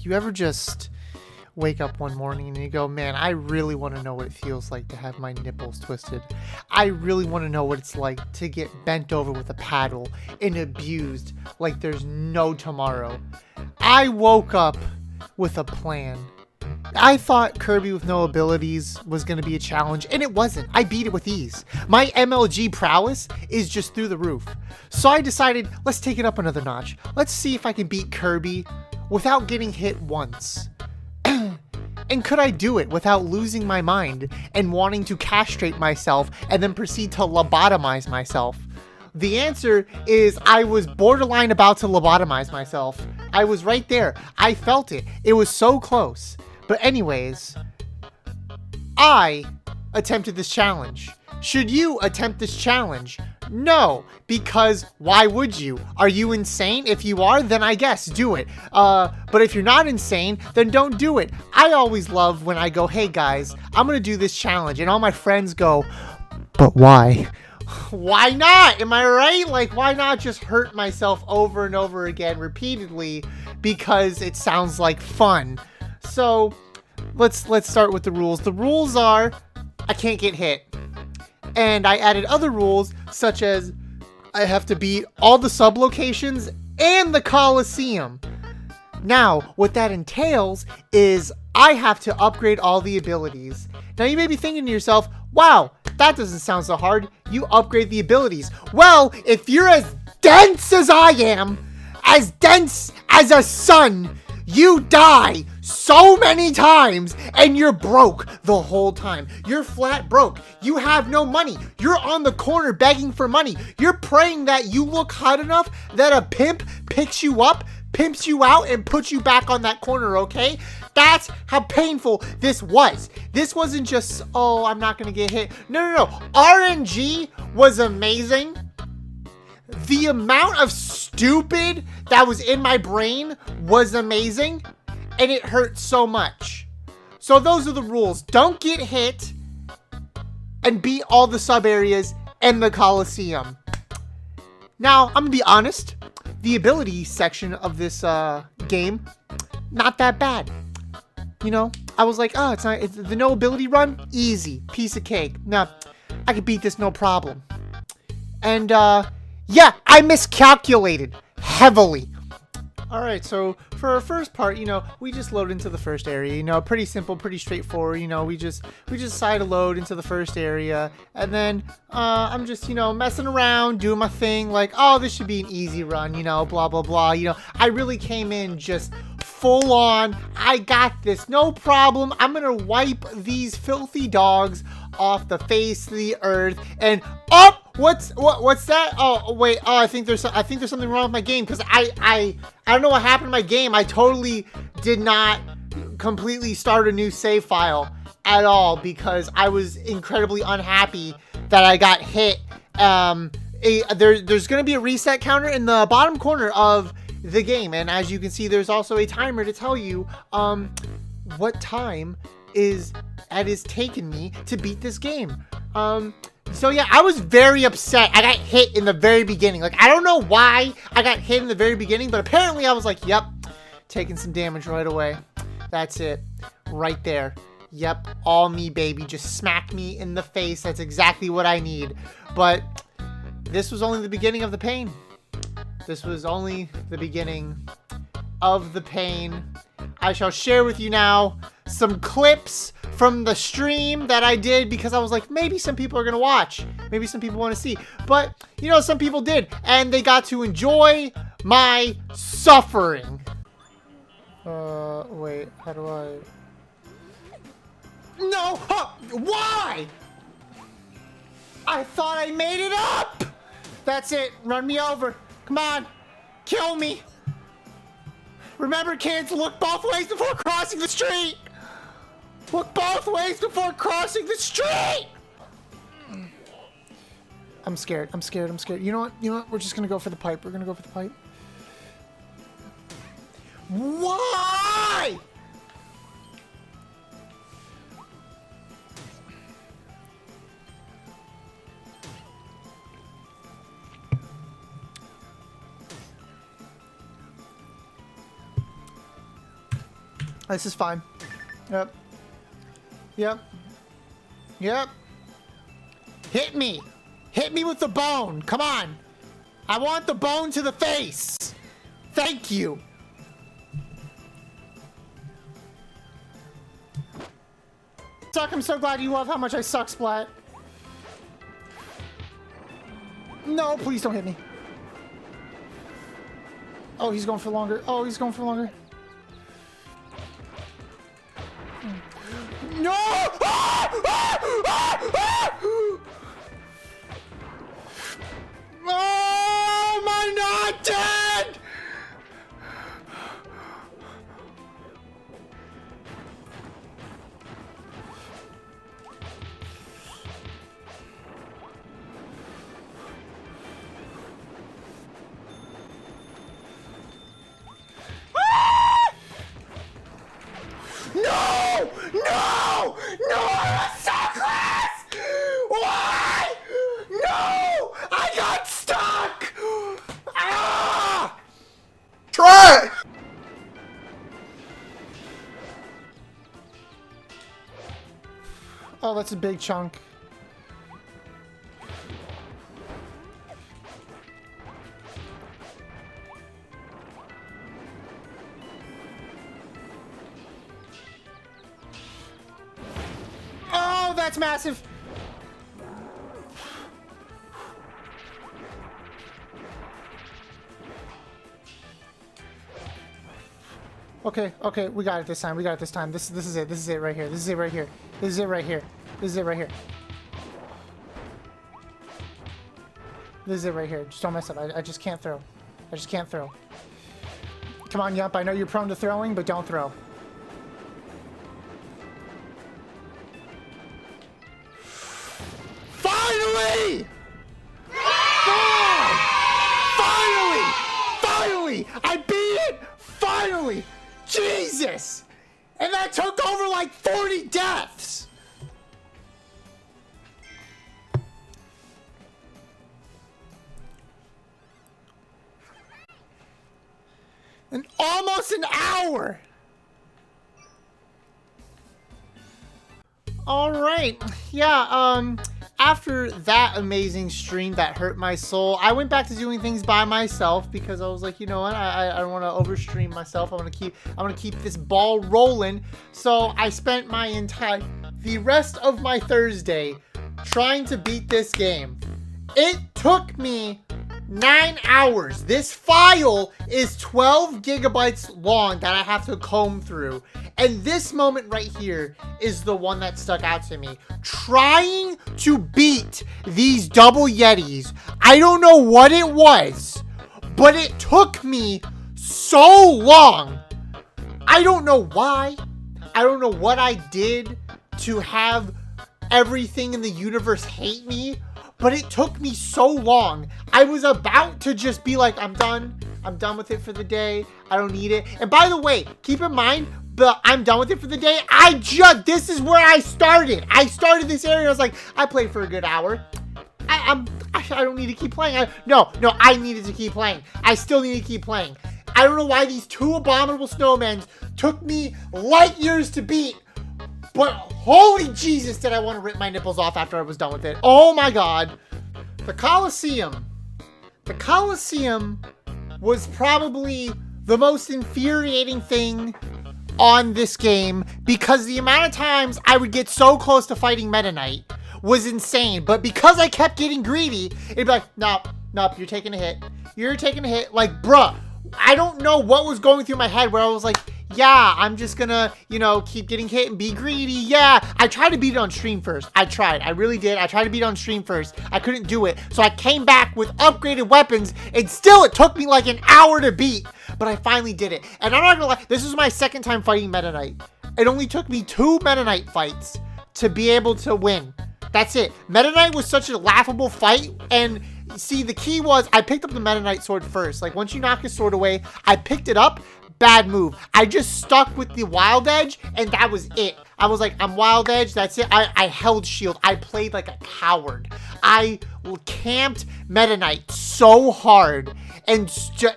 you ever just wake up one morning and you go, man, I really want to know what it feels like to have my nipples twisted. I really want to know what it's like to get bent over with a paddle and abused like there's no tomorrow. I woke up with a plan. I thought Kirby with no abilities was going to be a challenge, and it wasn't. I beat it with ease. My MLG prowess is just through the roof. So I decided, let's take it up another notch. Let's see if I can beat Kirby without getting hit once. And could I do it without losing my mind and wanting to castrate myself and then proceed to lobotomize myself? The answer is I was borderline about to lobotomize myself. I was right there. I felt it. It was so close. But anyways, I attempted this challenge. Should you attempt this challenge? No, because why would you? Are you insane? If you are, then I guess do it. But if you're not insane, then don't do it. I always love when I go, hey guys, I'm gonna do this challenge, and all my friends go, but why? Why not? Am I right? Like, why not just hurt myself over and over again repeatedly because it sounds like fun? So let's start with the rules. The rules are I can't get hit. And I added other rules such as I have to beat all the sub-locations and the Coliseum. Now, what that entails is I have to upgrade all the abilities. Now, you may be thinking to yourself, wow, that doesn't sound so hard. You upgrade the abilities. Well, if you're as dense as I am, as dense as a sun, you die so many times and you're broke the whole time. You're flat broke. You have no money. You're on the corner begging for money. You're praying that you look hot enough that a pimp picks you up, pimps you out, and puts you back on that corner, okay? That's how painful this was. This wasn't just, oh, I'm not gonna get hit. No. RNG was amazing. The amount of stupid that was in my brain was amazing, and it hurt so much. So those are the rules. Don't get hit and beat all the sub areas and the Coliseum. Now, I'm gonna be honest. The ability section of this game, not that bad. You know, I was like, oh, it's the no ability run, easy, piece of cake. Now, I could beat this no problem. And yeah, I miscalculated heavily. All right, so for our first part, you know, we just load into the first area. You know, pretty simple, pretty straightforward. You know, we just decide to load into the first area, and then I'm just, you know, messing around, doing my thing. Like, oh, this should be an easy run. You know, blah blah blah. You know, I really came in just full on. I got this, no problem. I'm gonna wipe these filthy dogs off the face of the earth. And oh, what's that? Oh wait, oh I think there's something wrong with my game, because I don't know what happened to my game. I totally did not completely start a new save file at all because I was incredibly unhappy that I got hit. There's gonna be a reset counter in the bottom corner of the game, and as you can see, there's also a timer to tell you what time it has taken me to beat this game. So yeah, I was very upset. I got hit in the very beginning. Like, I don't know why I got hit in the very beginning, but apparently I was like, yep, taking some damage right away. That's it, right there. Yep, all me, baby. Just smack me in the face. That's exactly what I need. But this was only the beginning of the pain. This was only the beginning of the pain. I shall share with you now some clips from the stream that I did, because I was like, maybe some people are going to watch. Maybe some people want to see. But, you know, some people did. And they got to enjoy my suffering. Wait, how do I... No! Huh, why? I thought I made it up! That's it. Run me over. Come on. Kill me. Remember, kids, look both ways before crossing the street. Look both ways before crossing the street. I'm scared. You know what? We're just going to go for the pipe. Why? This is fine. Yep. Yep. Yep. Hit me. Hit me with the bone. Come on. I want the bone to the face. Thank you. Suck, I'm so glad you love how much I suck, Splat. No, please don't hit me. Oh, he's going for longer. Oh, he's going for longer. No! Ah! Ah! Ah! Ah! Oh, am I not dead? No! No! No! I was so close! Why? No! I got stuck! Ah! Try it! Oh, that's a big chunk. Oh, that's massive. Okay, okay, we got it this time. We got it this time. This is it. This is it right here. This is it right here. This is it right here. This is it right here. This is it right here. Just don't mess up. I just can't throw. I just can't throw. Come on, Yump. I know you're prone to throwing, but don't throw. Finally! Finally! Finally! I beat it! Finally! Jesus! And that took over like 40 deaths! And almost an hour! Alright, yeah, after that amazing stream that hurt my soul, I went back to doing things by myself because I was like, you know what, I don't want to overstream myself. I want to keep this ball rolling. So I spent the rest of my Thursday trying to beat this game. It took me 9 hours. This file is 12 gigabytes long that I have to comb through. And this moment right here is the one that stuck out to me. Trying to beat these double Yetis. I don't know what it was, but it took me so long. I don't know why. I don't know what I did to have everything in the universe hate me, but it took me so long. I was about to just be like, I'm done. I'm done with it for the day. I don't need it. And by the way, keep in mind, but I'm done with it for the day. This is where I started. I started this area. I was like, I played for a good hour. I don't need to keep playing. No, I needed to keep playing. I still need to keep playing. I don't know why these two abominable snowmen took me light years to beat, but holy Jesus, did I want to rip my nipples off after I was done with it. Oh my God. The Coliseum. The Coliseum was probably the most infuriating thing on this game because the amount of times I would get so close to fighting Meta Knight was insane. But because I kept getting greedy, it'd be like, nope, you're taking a hit. You're taking a hit. Like, bruh, I don't know what was going through my head where I was like, yeah, I'm just gonna, keep getting hit and be greedy. Yeah, I tried to beat it on stream first. I tried. I really did. I tried to beat it on stream first. I couldn't do it. So I came back with upgraded weapons, and still it took me like an hour to beat. But I finally did it. And I'm not gonna lie, this was my second time fighting Meta Knight. It only took me 2 Meta Knight fights to be able to win. That's it. Meta Knight was such a laughable fight, and see, the key was I picked up the Meta Knight sword first. Like, once you knock his sword away, I picked it up. Bad move. I just stuck with the Wild Edge, and that was it. I was like, I'm Wild Edge, that's it. I held shield. I played like a coward. I camped Meta Knight so hard, And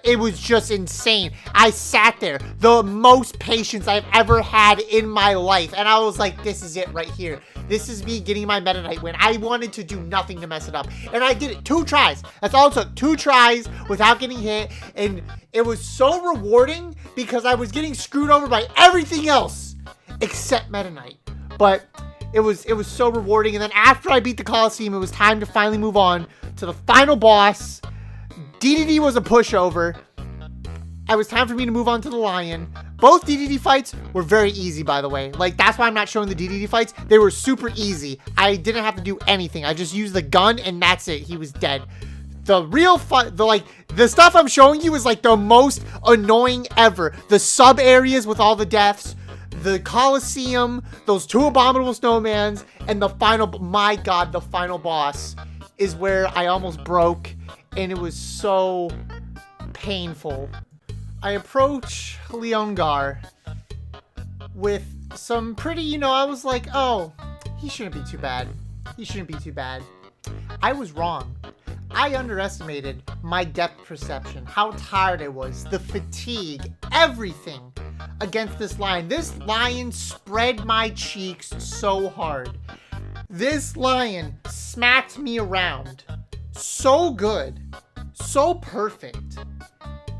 it was just insane. I sat there, the most patience I've ever had in my life. And I was like, this is it right here. This is me getting my Meta Knight win. I wanted to do nothing to mess it up. And I did it 2 tries. That's all it took. 2 tries without getting hit. And it was so rewarding because I was getting screwed over by everything else except Meta Knight. But it was so rewarding. And then after I beat the Coliseum, it was time to finally move on to the final boss. DDD was a pushover. It was time for me to move on to the Lion. Both DDD fights were very easy, by the way. Like, that's why I'm not showing the DDD fights. They were super easy. I didn't have to do anything. I just used the gun, and that's it. He was dead. The real fight, the stuff I'm showing you is, like, the most annoying ever. The sub-areas with all the deaths, the Coliseum, those 2 abominable snowmans, and the final, my God, the final boss is where I almost broke, and it was so painful. I approach Leongar with some pretty, I was like, oh, he shouldn't be too bad. He shouldn't be too bad. I was wrong. I underestimated my depth perception, how tired I was, the fatigue, everything against this lion. This lion spread my cheeks so hard. This lion smacked me around so good, so perfect.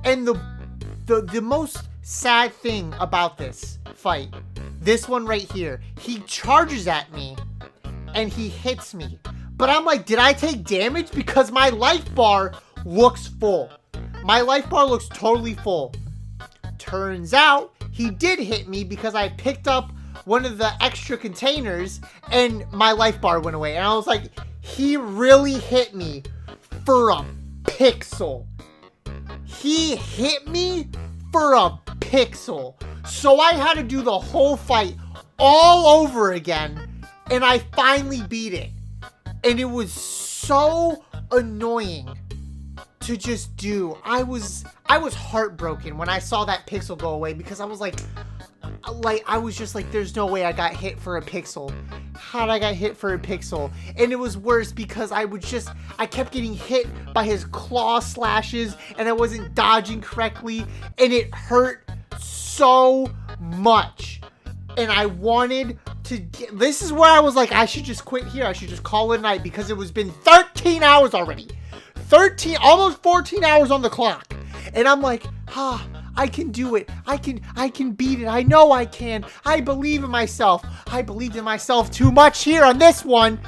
And the most sad thing about this fight, this one right here, he charges at me and he hits me. But I'm like, did I take damage? Because my life bar looks full. My life bar looks totally full. Turns out he did hit me because I picked up one of the extra containers and my life bar went away. And I was like, he really hit me for a pixel. He hit me for a pixel. So I had to do the whole fight all over again, and I finally beat it. And it was so annoying to just do. I was heartbroken when I saw that pixel go away because I was like I was just like, there's no way I got hit for a pixel. How'd I got hit for a pixel? And it was worse because I kept getting hit by his claw slashes and I wasn't dodging correctly and it hurt so much. And I wanted to this is where I was like, I should just quit here. I should just call it a night because it was been 13 hours already. Almost 14 hours on the clock. And I'm like, I can do it. I can beat it. I know I can. I believe in myself. I believed in myself too much here on this one.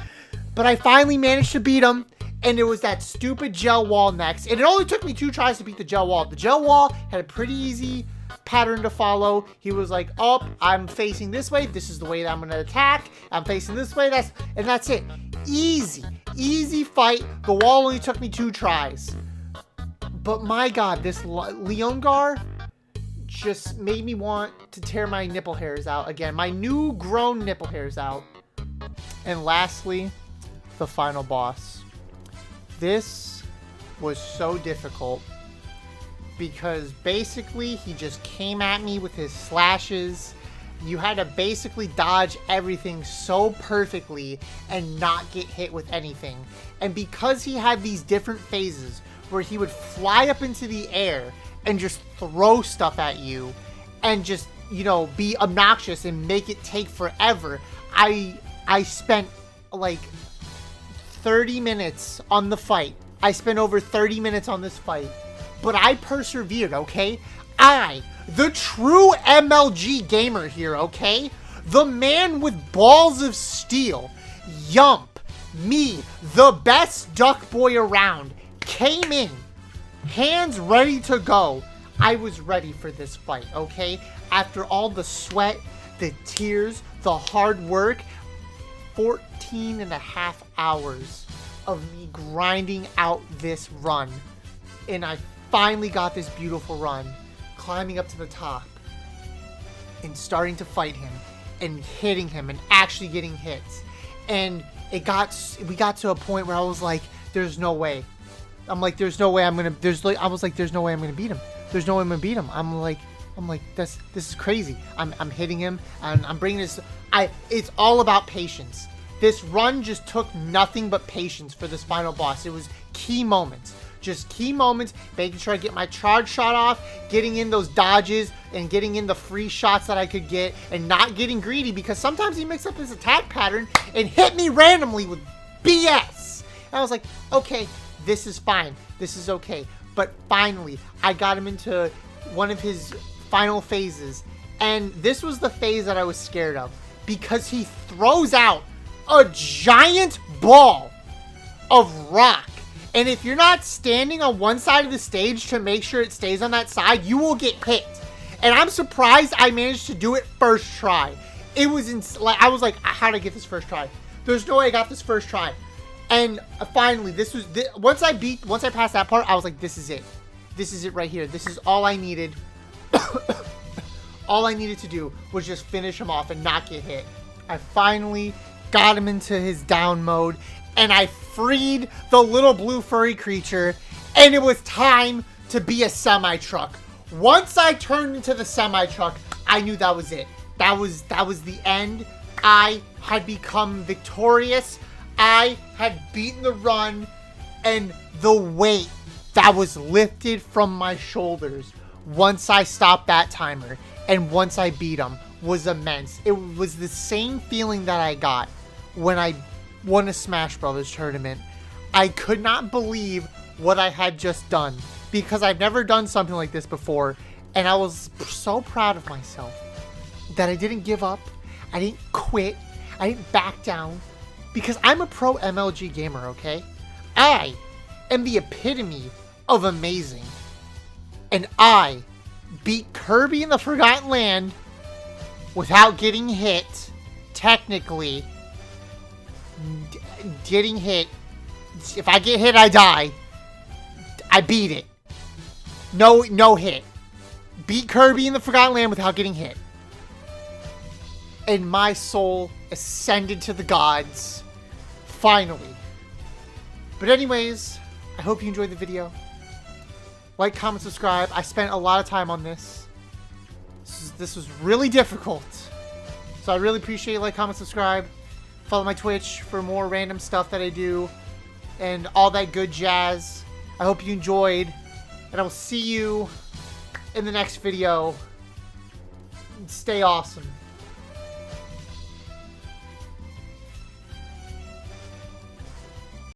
But I finally managed to beat him. And it was that stupid gel wall next. And it only took me 2 tries to beat the gel wall. The gel wall had a pretty easy pattern to follow. He was like, oh, I'm facing this way. This is the way that I'm going to attack. I'm facing this way. And that's it. Easy fight. The wall only took me 2 tries. But my God, this Leongar just made me want to tear my nipple hairs out again. My new grown nipple hairs out. And lastly, the final boss. This was so difficult because basically he just came at me with his slashes. You had to basically dodge everything so perfectly and not get hit with anything. And because he had these different phases where he would fly up into the air and just throw stuff at you and just, be obnoxious and make it take forever, I spent like 30 minutes on the fight. I spent over 30 minutes on this fight. But I persevered, okay? I, the true MLG gamer here, okay? The man with balls of steel, Yump, me, the best duck boy around, came in, hands ready to go. I was ready for this fight, okay? After all the sweat, the tears, the hard work, 14 and a half hours of me grinding out this run. And I finally got this beautiful run, climbing up to the top and starting to fight him and hitting him and actually getting hits. And we got to a point where I was like, there's no way. I'm like, there's no way I'm gonna beat him. There's no way I'm gonna beat him. I'm like, this is crazy. I'm hitting him and I'm bringing this. It's all about patience. This run just took nothing but patience for this final boss. It was key moments. Just key moments, making sure I get my charge shot off, getting in those dodges, and getting in the free shots that I could get, and not getting greedy, because sometimes he mixed up his attack pattern and hit me randomly with BS. And I was like, okay, this is fine. This is okay. But finally, I got him into one of his final phases. And this was the phase that I was scared of, because he throws out a giant ball of rock. And if you're not standing on one side of the stage to make sure it stays on that side, you will get hit. And I'm surprised I managed to do it first try. It was I was like, how did I get this first try? There's no way I got this first try. And finally, once I passed that part, I was like, this is it. This is it right here. This is all I needed. All I needed to do was just finish him off and not get hit. I finally got him into his down mode, and I freed the little blue furry creature, and it was time to be a semi-truck. Once I turned into the semi-truck, I knew that was it. That was the end. I had become victorious. I had beaten the run, and the weight that was lifted from my shoulders once I stopped that timer and once I beat him was immense. It was the same feeling that I got when I won a Smash Brothers tournament. I could not believe what I had just done, because I've never done something like this before, and I was so proud of myself that I didn't give up, I didn't quit, I didn't back down, because I'm a pro MLG gamer, okay? I am the epitome of amazing, and I beat Kirby in the Forgotten Land without getting hit, technically. Getting hit. If I get hit, I die. I beat it. No hit. Beat Kirby in the Forgotten Land without getting hit. And my soul ascended to the gods. Finally. But anyways, I hope you enjoyed the video. Like, comment, subscribe. I spent a lot of time on this. This was really difficult. So I really appreciate it. Like, comment, subscribe. Follow my Twitch for more random stuff that I do. And all that good jazz. I hope you enjoyed. And I will see you in the next video. Stay awesome.